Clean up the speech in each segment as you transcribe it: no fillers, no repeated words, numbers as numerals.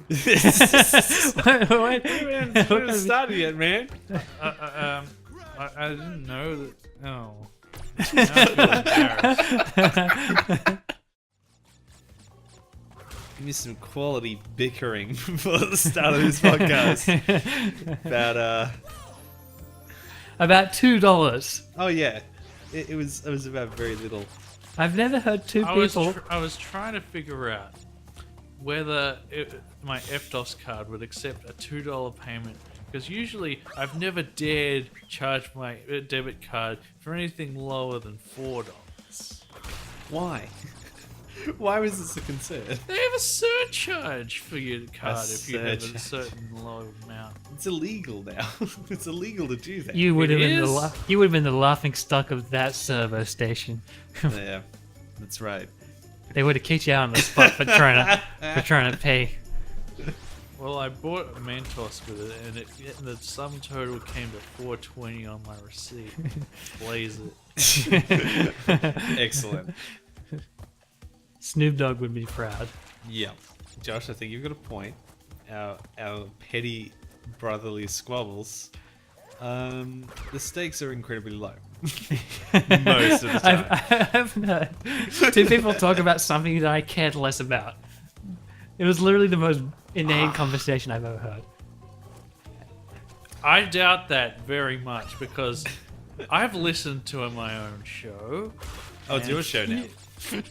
What? We haven't started yet, man. I didn't know that. Oh. Now I feel embarrassed. Give me some quality bickering before the start of this podcast. About $2. Oh yeah, it was about very little. I've never heard two people. I was trying to figure out whether my FDOS card would accept a $2 payment, because usually I've never dared charge my debit card for anything lower than $4. Why? Why was this a concern? They have a surcharge for your card if you have a certain low amount. It's illegal now. It's illegal to do that. You would have been is? you would have been the laughing stock of that servo station. Yeah, that's right. They would have kicked you out on the spot for trying to pay. Well, I bought a Mentos with it, and the sum total came to $4.20 on my receipt. Blaze it. Excellent. Snoop Dogg would be proud. Yeah. Josh, I think you've got a point. Our petty brotherly squabbles. The stakes are incredibly low. Most of the time. I've heard two people talk about something that I cared less about. It was literally the most inane conversation I've ever heard. I doubt that very much, because I've listened to my own show. Oh, it's your show now.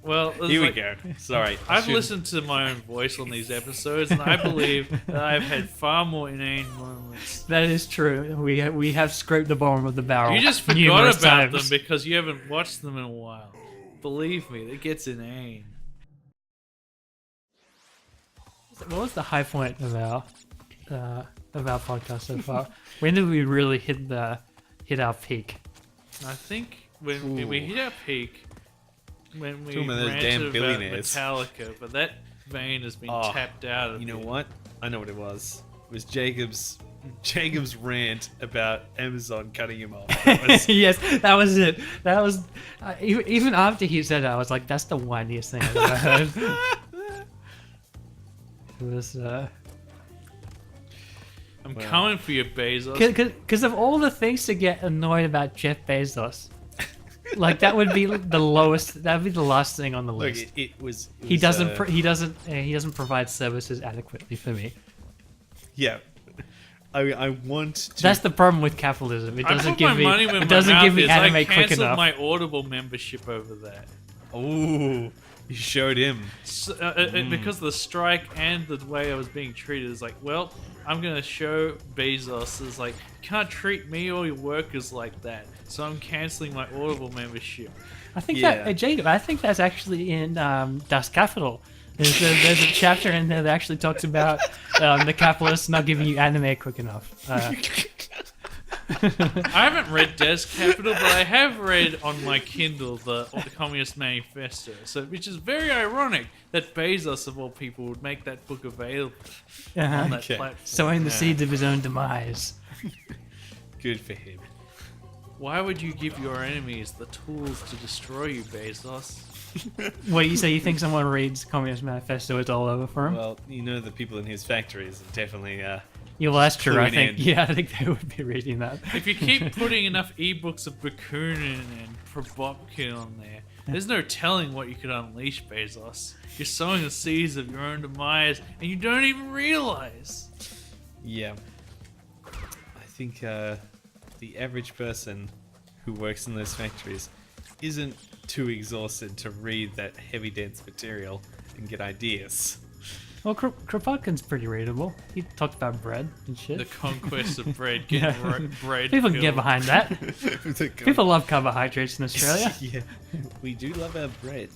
Well, Here we go. Sorry. I've listened to my own voice on these episodes, and I believe that I've had far more inane moments. That is true. We have scraped the bottom of the barrel. You just forgot numerous about times. them because you haven't watched them in a while. Believe me, it gets inane. What was the high point of our podcast so far? When did we really hit our peak? I think when we hit our peak, when we Talking about those ranted damn about billionaires. Metallica, but that vein has been tapped out of You know it. what? I know what it was. It was Jacob's rant about Amazon cutting him off. That was- Yes, that was it. That was even after he said it, I was like, "That's the whiniest thing I've ever heard." It was I'm coming for you, Bezos. because of all the things to get annoyed about Jeff Bezos, like that would be the lowest. That would be the last thing on the Look, list. it was. He doesn't provide services adequately for me. Yeah. I want to. That's the problem with capitalism. It I doesn't put give my me. money where It my doesn't mouth give me is. anime I quick cancelled enough. my Audible membership over that. Oh, you showed him. So, because of the strike and the way I was being treated, it's like, well, I'm gonna show Bezos is like, you can't treat me or your workers like that, so I'm canceling my Audible membership. I think Yeah. that Jacob. I think that's actually in Das Kapital. There's a chapter in there that actually talks about the capitalists not giving you anime quick enough. I haven't read Des Capital, but I have read on my Kindle the Communist Manifesto, so which is very ironic that Bezos of all people would make that book available on that Okay. platform. Sowing the seeds of his own demise. Good for him. Why would you give your enemies the tools to destroy you, Bezos? What you say? You think someone reads Communist Manifesto? It's all over for him. Well, you know the people in his factories are definitely. Yeah, well, that's true. I cluing think. in. Yeah, I think they would be reading that. If you keep putting enough ebooks of Bakunin and Probopkin on there, there's no telling what you could unleash, Bezos. You're sowing the seeds of your own demise, and you don't even realize. Yeah. I think the average person who works in those factories isn't too exhausted to read that heavy, dense material and get ideas. Well, Kropotkin's pretty readable. He talked about bread and shit. The conquest of bread, getting bread. People can get filled. behind that. People love carbohydrates in Australia. Yeah, we do love our bread.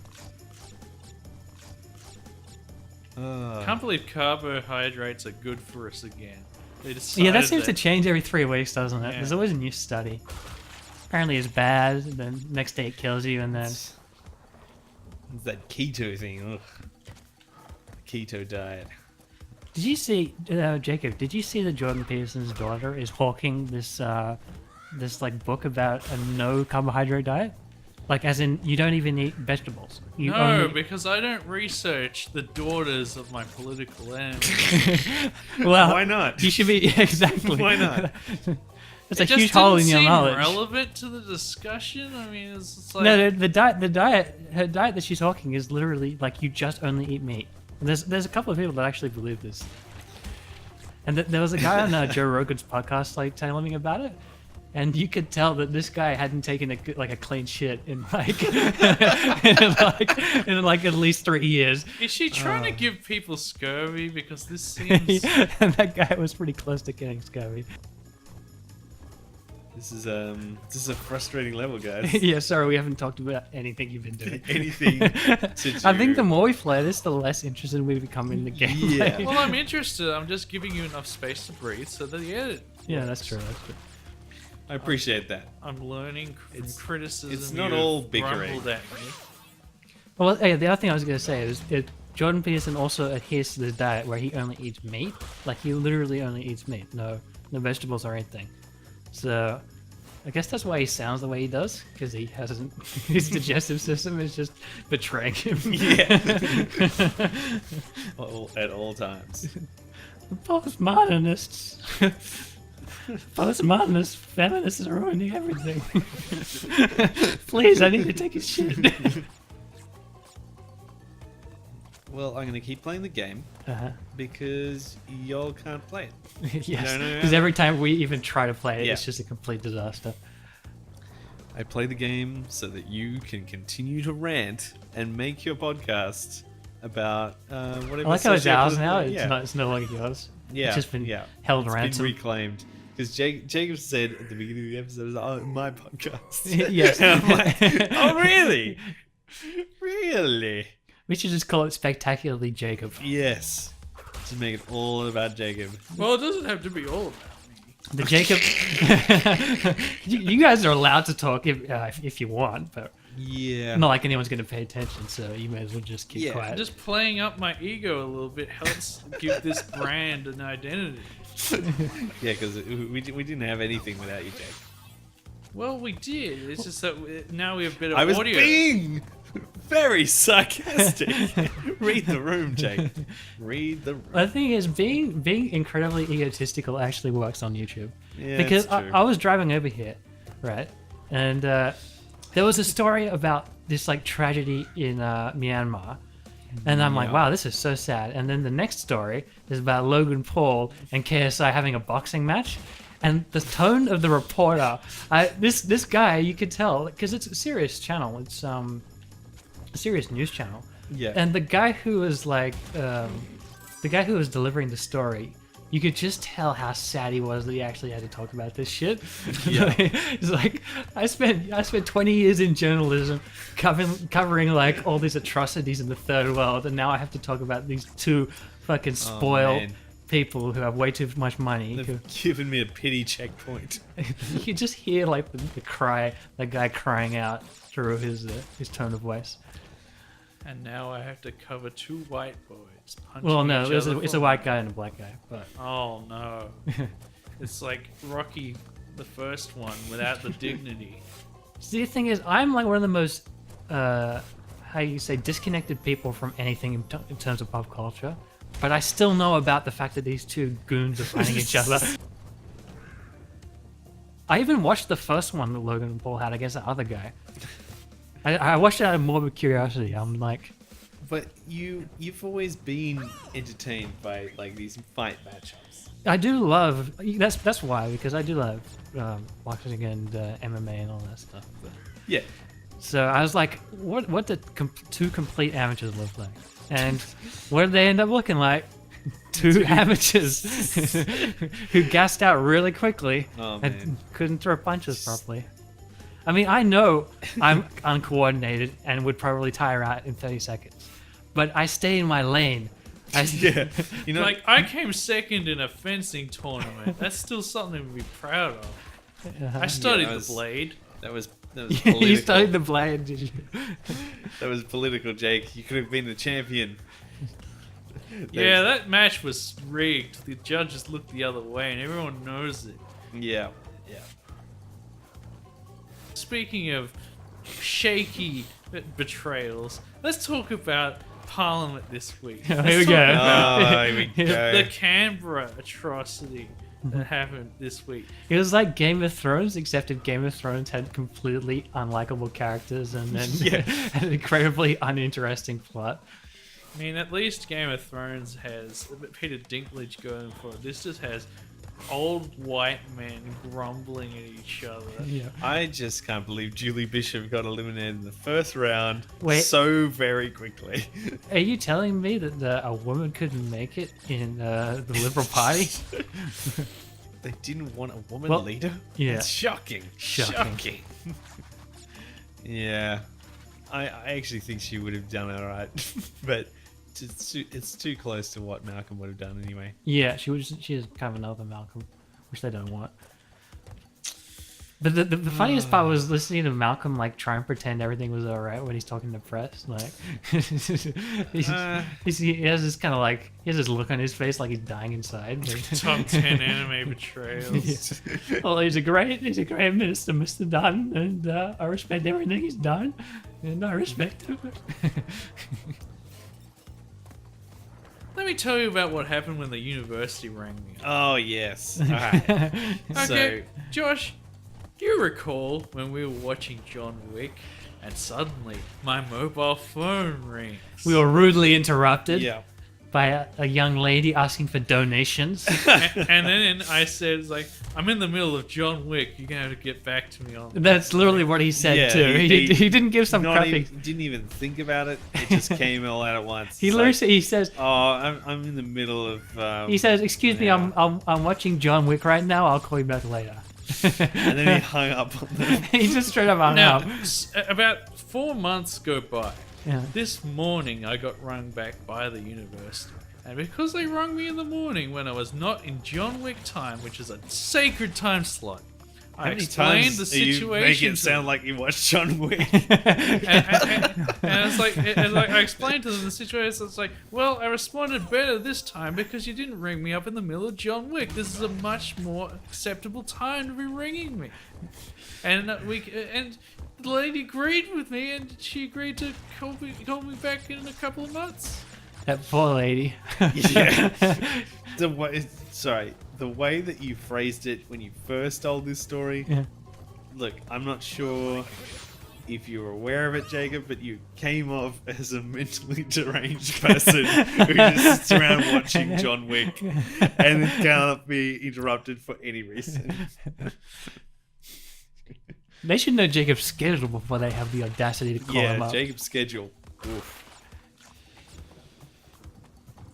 Can't believe carbohydrates are good for us again. They Yeah, decided that seems to change every 3 weeks, doesn't it? Yeah. There's always a new study. Apparently it's bad, then next day it kills you, and then... It's that keto thing. Ugh. Keto diet. Did you see, Jacob, did you see that Jordan Peterson's daughter is hawking this like book about a no carbohydrate diet? Like, as in, you don't even eat vegetables. You No, only... because I don't research the daughters of my political enemies. Well, Why not? You should be exactly. Why not? It's a It just huge hole in didn't your seem knowledge. relevant to the discussion. I mean, it's like No, the diet, her diet that she's talking is literally like you just only eat meat. And there's a couple of people that actually believe this. And there was a guy on Joe Rogan's podcast like telling me about it, and you could tell that this guy hadn't taken a clean shit in like in like at least 3 years. is she trying to give people scurvy? Because this seems And that guy was pretty close to getting scurvy. This is a frustrating level, guys. Yeah, sorry, we haven't talked about anything you've been doing. Anything to do. I think the more we play this, the less interested we become in the game. Yeah. well, I'm interested. I'm just giving you enough space to breathe so that the edit. Yeah, that's true. That's true. I appreciate that. I'm learning from criticism. it's not you've all bickering. grumbled at me. Well, yeah, the other thing I was going to say is Jordan Peterson also adheres to this diet where he only eats meat. Like, he literally only eats meat. No vegetables or anything. So, I guess that's why he sounds the way he does, because he hasn't. His digestive system is just betraying him. Yeah. At all times. Postmodernists. Postmodernists, feminists are ruining everything. Please, I need to take a shit. Well, I'm gonna keep playing the game because y'all can't play it. Yes, No. because every time we even try to play it, Yeah. it's just a complete disaster. I play the game so that you can continue to rant and make your podcast about whatever. I like how it's ours sociopolitical- now. Yeah. It's no longer yours. Yeah, It's just been yeah. held It's ransom. been reclaimed. Because Jacob said at the beginning of the episode, "Oh, my podcast." Yes. And I'm like, oh, really? Really? We should just call it Spectacularly Jacob. Yes. Just make it all about Jacob. Well, it doesn't have to be all about me. The Jacob. you guys are allowed to talk if you want, but Yeah. not like anyone's going to pay attention, so you may as well just keep Yeah, quiet. Just playing up my ego a little bit helps give this brand an identity. Yeah, because we didn't have anything without you, Jake. Well, we did. It's just that now we have better I was audio. being very sarcastic. Read the room, Jake. Read the room. The thing is, being incredibly egotistical actually works on YouTube. Yeah, Because it's true. I was driving over here, right? And there was a story about this like tragedy in Myanmar. And I'm like, Yeah. wow, this is so sad. And then the next story is about Logan Paul and KSI having a boxing match. And the tone of the reporter, this guy, you could tell, because it's a serious channel. It's a serious news channel. Yeah. And the guy who was like, the guy who was delivering the story, you could just tell how sad he was that he actually had to talk about this shit. Yeah. He's like, I spent 20 years in journalism covering like all these atrocities in the third world, and now I have to talk about these two fucking spoiled man. people who have way too much money. They've given me a pity checkpoint. You could just hear like the guy crying out through his tone of voice. And now I have to cover two white boys punching Well, no, each it's other a for white money. guy and a black guy, but Oh no. It's like Rocky, the first one, without the dignity. see, the thing is, I'm like one of the most how you say disconnected people from anything in terms of pop culture, but I still know about the fact that these two goons are fighting each other. I even watched the first one that Logan Paul had against the other guy. I watched it out of morbid curiosity. I'm like, But you've always been entertained by like these fight matchups. I do love that's why, because I do love boxing and MMA and all that stuff. But, Yeah. so I was like, what did two complete amateurs look like? And what did they end up looking like? Two amateurs who gassed out really quickly Oh, man. and couldn't throw punches properly. I mean, I know I'm uncoordinated and would probably tire out in 30 seconds, but I stay in my lane. Yeah. You know, Like, I came second in a fencing tournament. That's still something to be proud of. I studied that was- the blade. that was political. You studied the blade, did you? That was political, Jake. You could have been the champion. Yeah, that match was rigged. The judges looked the other way, and everyone knows it. Yeah. Yeah. Speaking of shaky betrayals. Let's talk about Parliament this week. Here Let's we talk go. about Here we go. the Canberra atrocity that happened this week. It was like Game of Thrones, except if Game of Thrones had completely unlikable characters and then an incredibly uninteresting plot. I mean, at least Game of Thrones has Peter Dinklage going for it. This just has old white men grumbling at each other. Yeah. I just can't believe Julie Bishop got eliminated in the first round Wait. so very quickly. Are you telling me that a woman couldn't make it in the Liberal Party? They didn't want a woman Well, leader? yeah. It's shocking. Shocking. Yeah. I actually think she would have done alright. But it's too close to what Malcolm would have done anyway. Yeah, she is kind of another Malcolm, which they don't want. But the funniest part was listening to Malcolm like try and pretend everything was alright when he's talking to press. Like he has this kind of like he has this look on his face like he's dying inside. Top 10 anime betrayals. Yeah. Well, he's a great minister, Mr. Dunn, and I respect everything he's done, and I respect him. Let me tell you about what happened when the university rang me up. Oh, yes. Alright. Okay, Josh, do you recall when we were watching John Wick and suddenly my mobile phone rings? We were rudely interrupted Yeah. by a young lady asking for donations. and then I said, like, I'm in the middle of John Wick. You're going to have to get back to me on that. That's literally what he said Yeah, too. He didn't give some crappy. Didn't even think about it. It just came all out at once. He It's literally like, he says oh, I'm in the middle of. he says, "Excuse me, yeah. I'm watching John Wick right now. I'll call you back later." And then he hung up on them. He just straight up hung Now, up. about 4 months go by. Yeah. This morning, I got rung back by the university. And because they rung me in the morning when I was not in John Wick time, which is a sacred time slot, How I many explained times the are you situation. making it to sound like you watched John Wick? and it's like I explained to them the situation. It's like, well, I responded better this time because you didn't ring me up in the middle of John Wick. This is a much more acceptable time to be ringing me. And and the lady agreed with me, and she agreed to call me back in a couple of months. That poor lady. Yeah. The way that you phrased it when you first told this story. Yeah. Look, I'm not sure if you're aware of it, Jacob, but you came off as a mentally deranged person who just sits around watching John Wick and can't be interrupted for any reason. They should know Jacob's schedule before they have the audacity to call him Yeah, up. Jacob's schedule. Oof.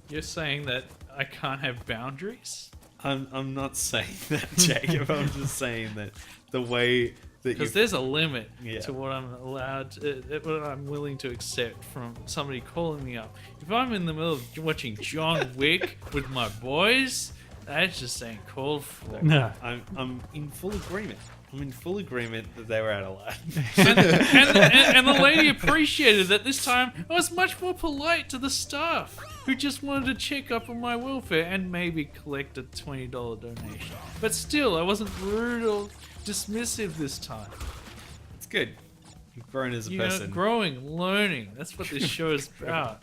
You're saying that I can't have boundaries? I'm not saying that, Jacob. I'm just saying that the way that Because you there's a limit Yeah. to what I'm allowed, what I'm willing to accept from somebody calling me up. If I'm in the middle of watching John Wick with my boys, that's just ain't called for. No. I'm in full agreement. I'm in full agreement that they were out of line. And the lady appreciated that this time I was much more polite to the staff who just wanted to check up on my welfare and maybe collect a $20 donation. But still, I wasn't rude or dismissive this time. It's good. You've grown as a You know, person. growing, learning. That's what this show is about.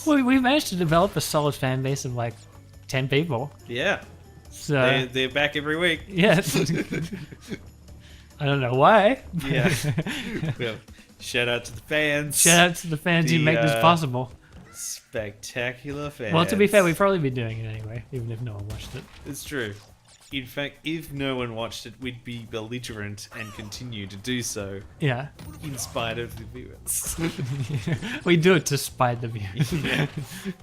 Well, we managed to develop a solid fan base of like 10 people. Yeah. So They're back every week. yeah. I don't know why. Yeah. Well, shout out to the fans. Shout out to the fans who make this possible. Spectacular fans. Well, to be fair, we'd probably be doing it anyway, even if no one watched it. It's true. In fact, if no one watched it, we'd be belligerent and continue to do so Yeah. in spite of the viewers. We do it to spite the viewers. Yeah.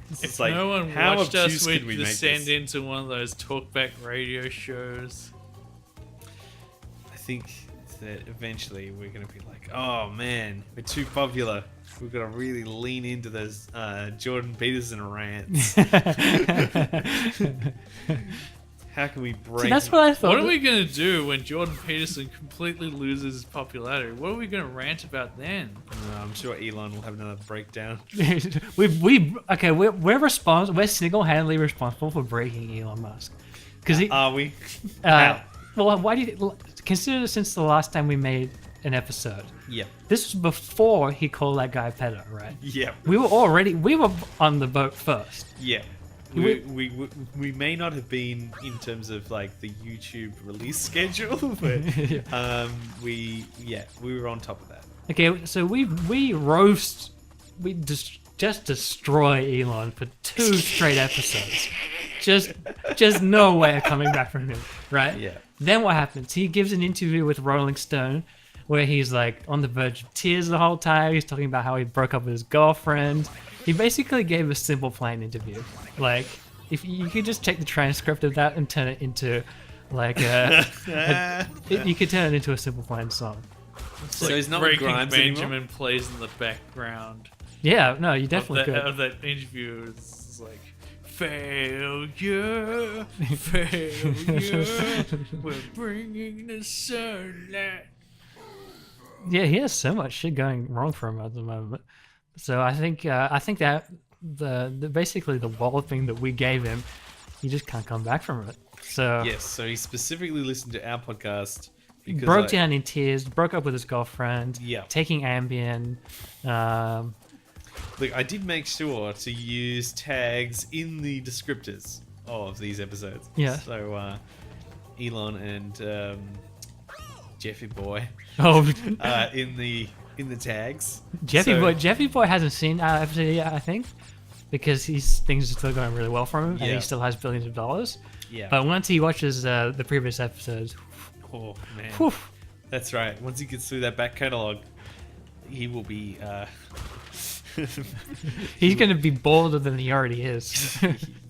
If It's like, no one how watched obtuse us, we'd could we make descend this? into one of those talkback radio shows. I think that eventually we're going to be like, oh man, we're too popular. We've got to really lean into those Jordan Peterson rants. How can we break? See, that's what I thought. What are we going to do when Jordan Peterson completely loses his popularity? What are we going to rant about then? I'm sure Elon will have another breakdown. We're responsible. We're single-handedly responsible for breaking Elon Musk. Because Are we? well, why do you consider since the last time we made an episode. Yep. This was before he called that guy pedo, right? Yep. We were on the boat first. Yeah. We may not have been in terms of like the YouTube release schedule, but we were on top of that. Okay, so we just destroy Elon for 2 straight episodes. Just no way of coming back from him, right? Yeah. Then what happens? He gives an interview with Rolling Stone where he's like on the verge of tears the whole time. He's talking about how he broke up with his girlfriend. He basically gave a Simple Plan interview. Like, if you could just check the transcript of that and turn it into like you could turn it into a Simple Plan song. So he's not with Breaking Grimes Benjamin anymore? plays in the background. Yeah, no, you definitely could. Of that interview. It's like, failure, failure, we're bringing the sunlight. Yeah, he has so much shit going wrong for him at the moment. So I think that the basically the walloping that we gave him, he just can't come back from it. So Yes, so he specifically listened to our podcast because broke down in tears, broke up with his girlfriend, Yeah. taking Ambien. Look, I did make sure to use tags in the descriptors of these episodes. Yeah. So Elon and Jeffy Boy Oh, in the tags. Jeffy Boy hasn't seen our episode yet, I think, because things are still going really well for him, and Yeah. he still has billions of dollars. Yeah. But once he watches the previous episodes, Oh man. whew, That's right. Once he gets through that back catalogue, he will be he's going to be bolder than he already is.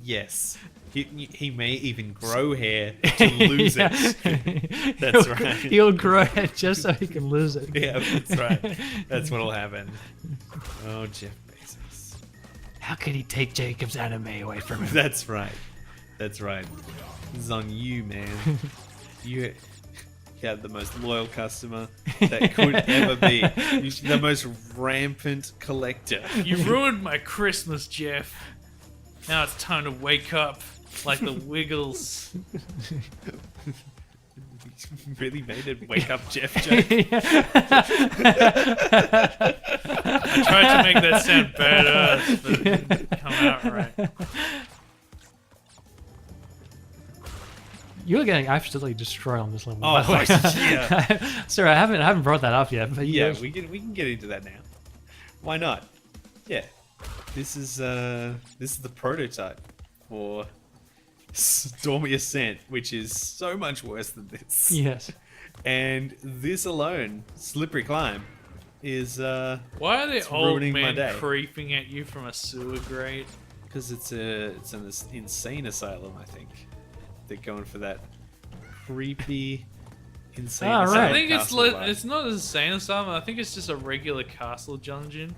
yes. He may even grow hair to lose it. That's right. He'll grow it just so he can lose it. Yeah, that's right. That's what'll happen. Oh, Jeff Bezos. How could he take Jacob's anime away from him? That's right. That's right. This is on you, man. You have the most loyal customer that could ever be. You're the most rampant collector. You ruined my Christmas, Jeff. Now it's time to wake up like the Wiggles. Really made it wake up Jeff joke. I tried to make that sound badass, but it didn't come out right. You're getting absolutely destroyed on this level. Oh, by the way. yeah. Sorry, I haven't brought that up yet. But Yeah, we can get into that now. Why not? Yeah. This is the prototype for Stormy Ascent, which is so much worse than this. Yes. And this alone, Slippery Climb, is Why are there old ruining my men day. creeping at you from a sewer grate? because it's an insane asylum. I think they're going for that creepy insane. Ah, asylum right. I think castle vibe. it's not an insane asylum. I think it's just a regular castle dungeon,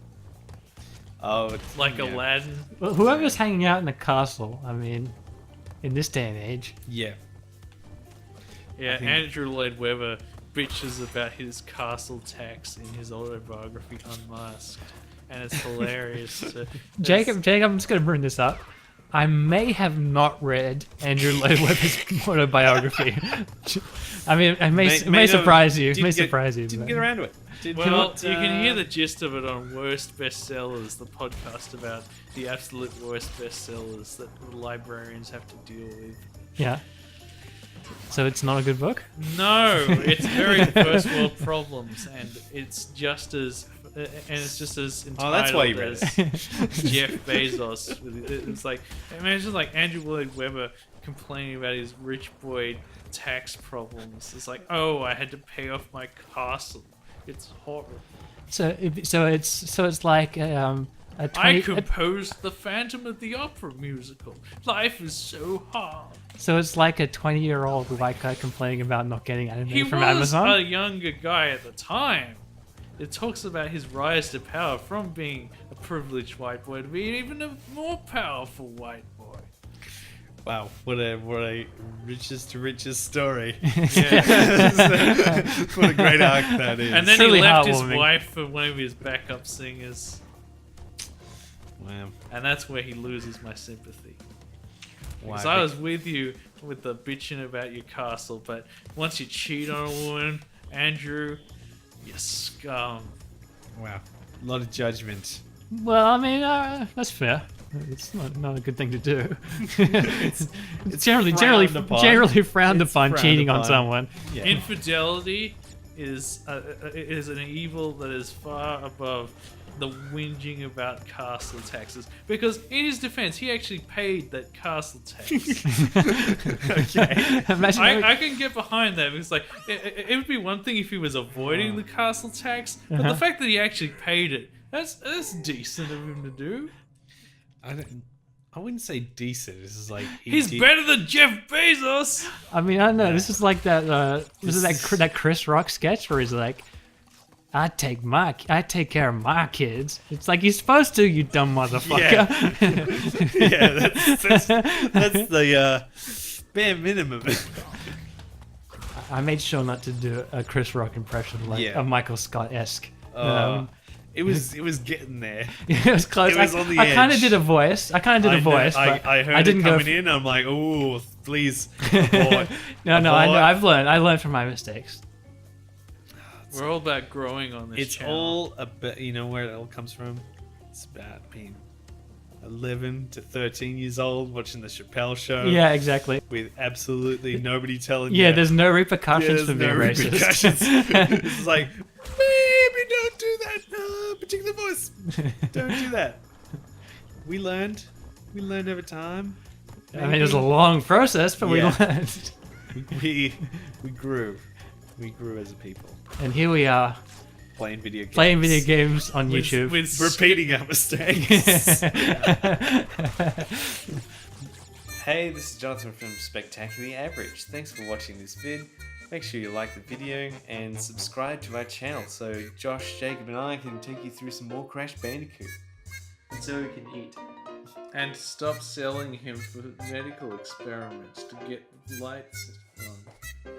Oh, like yeah. Aladdin. Well, whoever's hanging out in the castle, I mean, in this day and age. Yeah. Yeah, think- Andrew Lloyd Webber bitches about his castle tax in his autobiography Unmasked, and it's hilarious. Jacob, I'm just going to bring this up. I may have not read Andrew Lloyd Webber's autobiography. I mean, it may surprise you. It may surprise you. Didn't but- get around to it. Did Well, not, you can hear the gist of it on Worst Bestsellers, the podcast about the absolute worst bestsellers that the librarians have to deal with. Yeah. So it's not a good book? No, it's very first world problems, and it's just as entitled Oh, that's why you read as Jeff Bezos. It's like, imagine like Andrew Lloyd Webber complaining about his rich boy tax problems. It's like, oh, I had to pay off my castle. It's horrible. So it's like a 20, I composed the Phantom of the Opera musical. Life is so hard. so it's like a 20-year-old white guy complaining about not getting anime He from was Amazon. a younger guy at the time. It talks about his rise to power from being a privileged white boy to being even a more powerful white boy. Wow, what a richest to richest story. Yeah. What a great arc that is. And then Truly he left his heartwarming. wife for one of his backup singers. Wow. And that's where he loses my sympathy. Why? Because I was with you with the bitching about your castle, but once you cheat on a woman, Andrew, You scum. Wow. A lot of judgment. Well, I mean, that's fair. It's not a good thing to do. it's generally frowned upon. frowned It's upon frowned cheating on upon. someone. Yeah. Infidelity is an evil that is far above the whinging about castle taxes. Because in his defense, he actually paid that castle tax. Okay. Imagine I can get behind that because, like, it would be one thing if he was avoiding the castle tax, but the fact that he actually paid it, that's decent of him to do. I wouldn't say decent. This is like He's better than Jeff Bezos. I mean, I don't know. This is like that. Was it that Chris Rock sketch where he's like, I take care of my kids. It's like you're supposed to, you dumb motherfucker. Yeah, that's the bare minimum. I made sure not to do a Chris Rock impression, like Yeah. a Michael Scott-esque. It was getting there. It was close. It was on the I kind of edge. did a voice. I heard I didn't it go. coming in. I'm like, oh, please. Avoid. No, I know. Avoid. I learned from my mistakes. We're all about growing on this It's channel. all about, you know where it all comes from? It's about being 11 to 13 years old watching the Chappelle show. Yeah, exactly. With absolutely nobody telling you. Yeah, there's no repercussions for being racist. repercussions. It's like, baby, don't do that. No, particular voice. Don't do that. We learned over time. I mean, it was a long process, but Yeah. we learned. we grew. We grew as a people. And here we are, Playing video games. on YouTube. With Repeating our mistakes. Hey, this is Jonathan from Spectacularly Average. Thanks for watching this vid. Make sure you like the video and subscribe to our channel so Josh, Jacob and I can take you through some more Crash Bandicoot. And so we can eat. and stop selling him for medical experiments to get lights on.